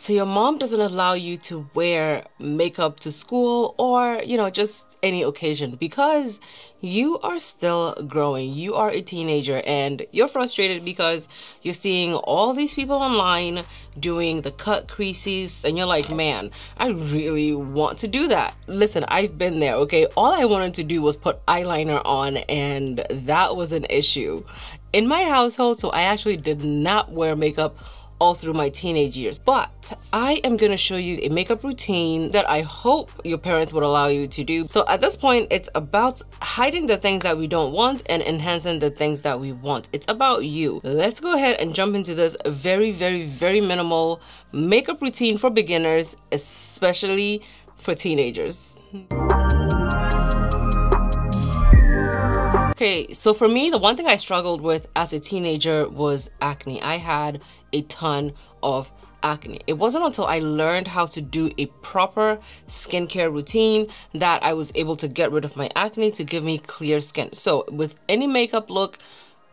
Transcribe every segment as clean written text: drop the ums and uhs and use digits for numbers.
So your mom doesn't allow you to wear makeup to school or, you know, just any occasion because you are still growing. You are a teenager and you're frustrated because you're seeing all these people online doing the cut creases and you're like, man, I really want to do that. Listen, I've been there, okay? All I wanted to do was put eyeliner on and that was an issue in my household. So I actually did not wear makeup all through my teenage years. But I am gonna show you a makeup routine that I hope your parents would allow you to do. So at this point, it's about hiding the things that we don't want and enhancing the things that we want. It's about you. Let's go ahead and jump into this very, very, very minimal makeup routine for beginners, especially for teenagers. Okay, so for me, the one thing I struggled with as a teenager was acne. I had a ton of acne. It wasn't until I learned how to do a proper skincare routine that I was able to get rid of my acne to give me clear skin. So with any makeup look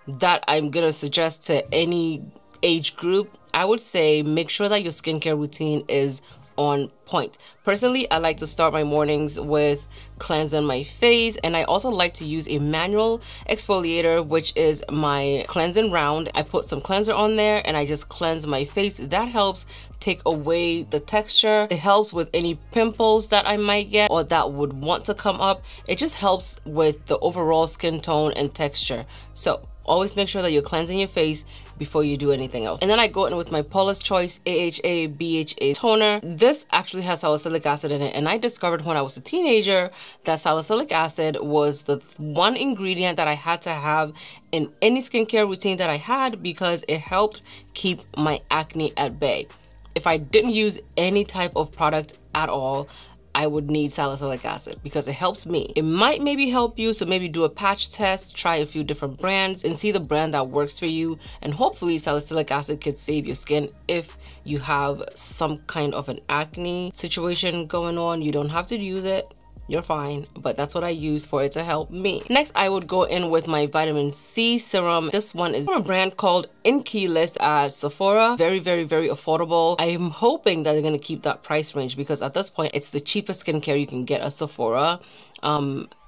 that I'm gonna suggest to any age group, I would say make sure that your skincare routine is on point. Personally, I like to start my mornings with cleansing my face, and I also like to use a manual exfoliator, which is my cleansing round. I put some cleanser on there and I just cleanse my face. That helps take away the texture. It helps with any pimples that I might get or that would want to come up. It just helps with the overall skin tone and texture. So always make sure that you're cleansing your face before you do anything else. And then I go in with my Paula's Choice AHA BHA toner. This actually has salicylic acid in it, and I discovered when I was a teenager that salicylic acid was the one ingredient that I had to have in any skincare routine that I had because it helped keep my acne at bay. If I didn't use any type of product at all, I would need salicylic acid because it helps me. It might maybe help you, so maybe do a patch test, try a few different brands and see the brand that works for you, and hopefully salicylic acid could save your skin if you have some kind of an acne situation going on. You don't have to use it. You're fine, but that's what I use for it to help me. Next, I would go in with my vitamin C serum. This one is from a brand called Keyless at Sephora. Very, very, very affordable. I'm hoping that they're gonna keep that price range because at this point, it's the cheapest skincare you can get at Sephora.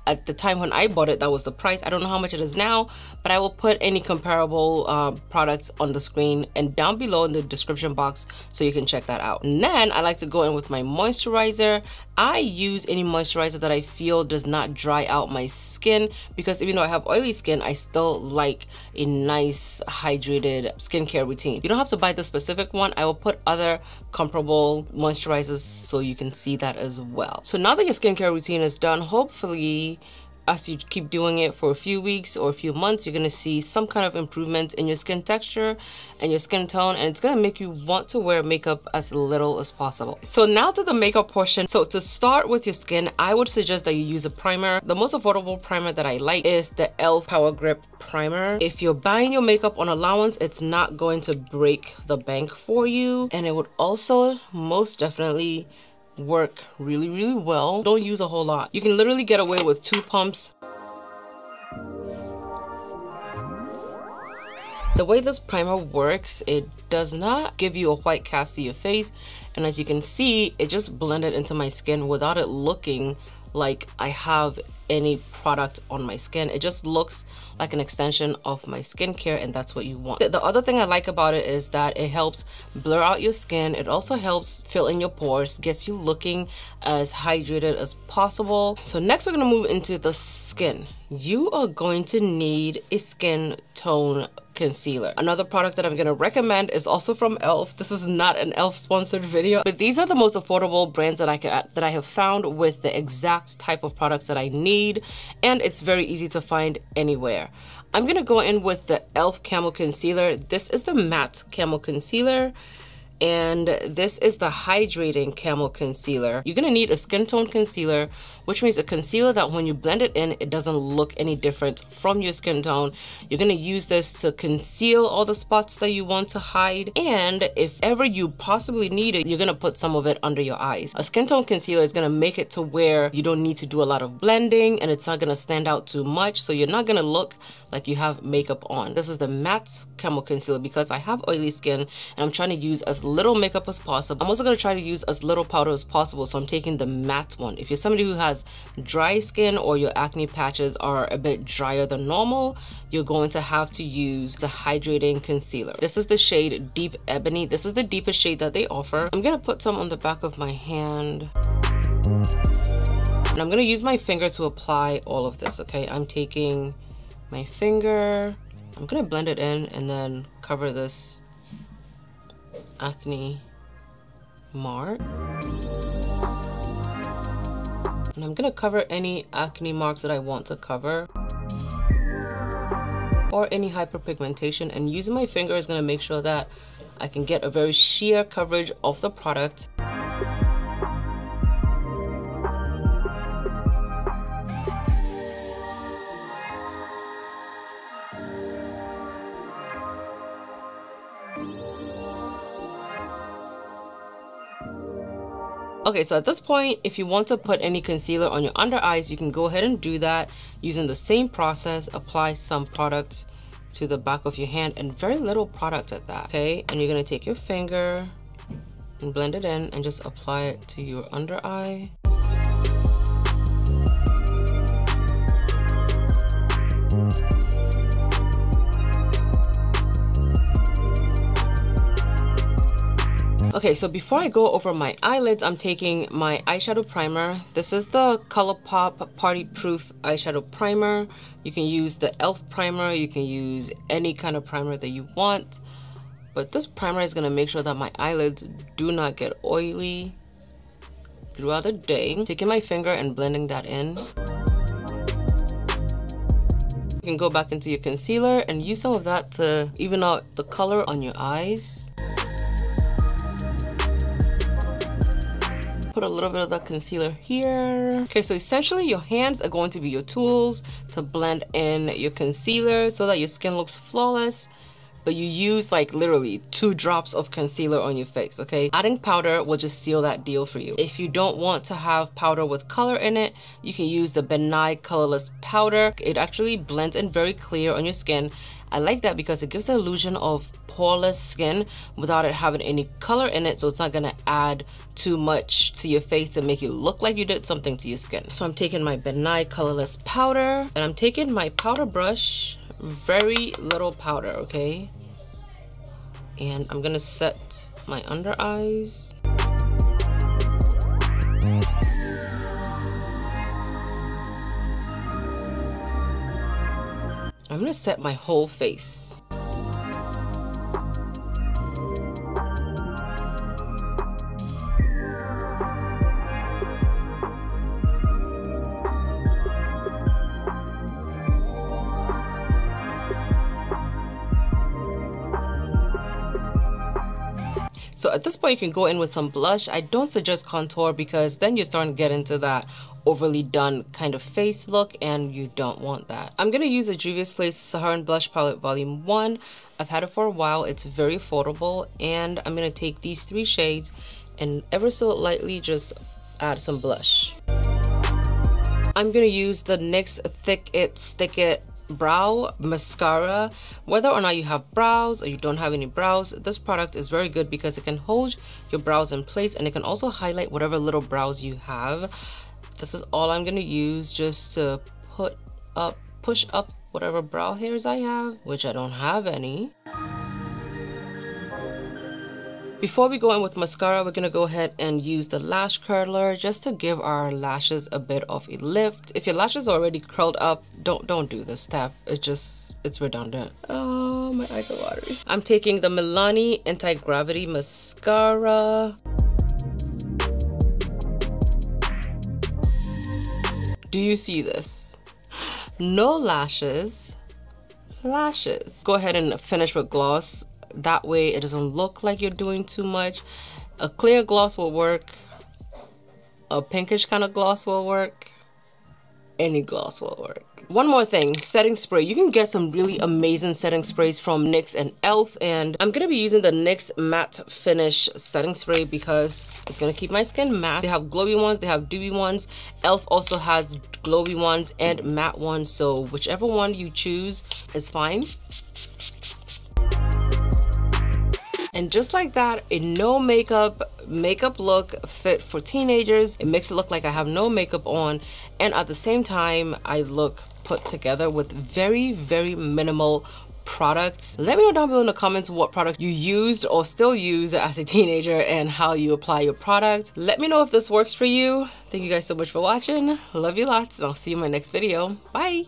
At the time when I bought it, that was the price. I don't know how much it is now, but I will put any comparable products on the screen and down below in the description box so you can check that out. And then I like to go in with my moisturizer. I use any moisturizer that I feel does not dry out my skin because even though I have oily skin, I still like a nice hydrated skincare routine. You don't have to buy the specific one. I will put other comparable moisturizers so you can see that as well. So now that your skincare routine is done, hopefully as you keep doing it for a few weeks or a few months, you're gonna see some kind of improvement in your skin texture and your skin tone, and it's gonna make you want to wear makeup as little as possible. So now to the makeup portion. So to start with your skin, I would suggest that you use a primer. The most affordable primer that I like is the e.l.f. Power Grip Primer. If you're buying your makeup on allowance, it's not going to break the bank for you, and it would also most definitely work really, really well. Don't use a whole lot. You can literally get away with 2 pumps. The way this primer works, it does not give you a white cast to your face, and as you can see, it just blended into my skin without it looking like I have any product on my skin. It just looks like an extension of my skincare, and that's what you want. The other thing I like about it is that it helps blur out your skin. It also helps fill in your pores, gets you looking as hydrated as possible. So next we're gonna move into the skin. You are going to need a skin tone concealer. Another product that I'm gonna recommend is also from e.l.f. This is not an e.l.f. sponsored video, but these are the most affordable brands that I have found with the exact type of products that I need, and it's very easy to find anywhere. I'm gonna go in with the e.l.f. Camo Concealer. This is the matte Camo Concealer, and this is the hydrating Camo Concealer. You're gonna need a skin tone concealer, which means a concealer that when you blend it in, it doesn't look any different from your skin tone. You're gonna use this to conceal all the spots that you want to hide, and if ever you possibly need it, you're gonna put some of it under your eyes. A skin tone concealer is gonna make it to where you don't need to do a lot of blending, and it's not gonna stand out too much, so you're not gonna look like you have makeup on. This is the matte Camo Concealer because I have oily skin and I'm trying to use as little makeup as possible. I'm also going to try to use as little powder as possible, so I'm taking the matte one. If you're somebody who has dry skin or your acne patches are a bit drier than normal, you're going to have to use the hydrating concealer. This is the shade Deep Ebony. This is the deepest shade that they offer. I'm going to put some on the back of my hand. And I'm going to use my finger to apply all of this, okay? I'm taking my finger, I'm going to blend it in and then cover this acne mark. And I'm going to cover any acne marks that I want to cover, or any hyperpigmentation, and using my finger is going to make sure that I can get a very sheer coverage of the product. Okay, so at this point, if you want to put any concealer on your under eyes, you can go ahead and do that using the same process. Apply some product to the back of your hand, and very little product at that, okay? And you're gonna take your finger and blend it in and just apply it to your under eye. Okay, so before I go over my eyelids, I'm taking my eyeshadow primer. This is the ColourPop Party Proof eyeshadow primer. You can use the e.l.f. primer, you can use any kind of primer that you want, but this primer is going to make sure that my eyelids do not get oily throughout the day. Taking my finger and blending that in. You can go back into your concealer and use some of that to even out the color on your eyes. Put a little bit of the concealer here. Okay, so essentially your hands are going to be your tools to blend in your concealer so that your skin looks flawless, but you use like literally 2 drops of concealer on your face, okay? Adding powder will just seal that deal for you. If you don't want to have powder with color in it, you can use the Benign Colorless Powder. It actually blends in very clear on your skin. I like that because it gives the illusion of poreless skin without it having any color in it, so it's not gonna add too much to your face and make you look like you did something to your skin. So I'm taking my Benign Colorless Powder, and I'm taking my powder brush, very little powder, okay? And I'm gonna set my under eyes. I'm gonna set my whole face. So at this point, you can go in with some blush. I don't suggest contour because then you're starting to get into that overly done kind of face look, and you don't want that. I'm going to use a Juvia's Place Saharan Blush Palette Volume 1. I've had it for a while. It's very affordable, and I'm going to take these 3 shades and ever so lightly just add some blush. I'm going to use the NYX Thick It Stick It Brow Mascara. Whether or not you have brows or you don't have any brows, this product is very good because it can hold your brows in place, and it can also highlight whatever little brows you have. This is all I'm going to use just to push up whatever brow hairs I have, which I don't have any. Before we go in with mascara, we're going to go ahead and use the lash curler just to give our lashes a bit of a lift. If your lashes are already curled up, don't do this step. It's redundant. Oh, my eyes are watery. I'm taking the Milani Anti-Gravity Mascara. Do you see this? No lashes, lashes. Go ahead and finish with gloss. That way it doesn't look like you're doing too much. A clear gloss will work. A pinkish kind of gloss will work. Any gloss will work. One more thing, setting spray. You can get some really amazing setting sprays from NYX and e.l.f. and I'm gonna be using the NYX Matte Finish setting spray because it's gonna keep my skin matte. They have glowy ones, they have dewy ones. e.l.f. also has glowy ones and matte ones, so whichever one you choose is fine. And just like that, a no makeup look fit for teenagers. It makes it look like I have no makeup on, and at the same time I look put together with very, very minimal products. Let me know down below in the comments what products you used or still use as a teenager and how you apply your product. Let me know if this works for you. Thank you guys so much for watching. Love you lots, and I'll see you in my next video. Bye.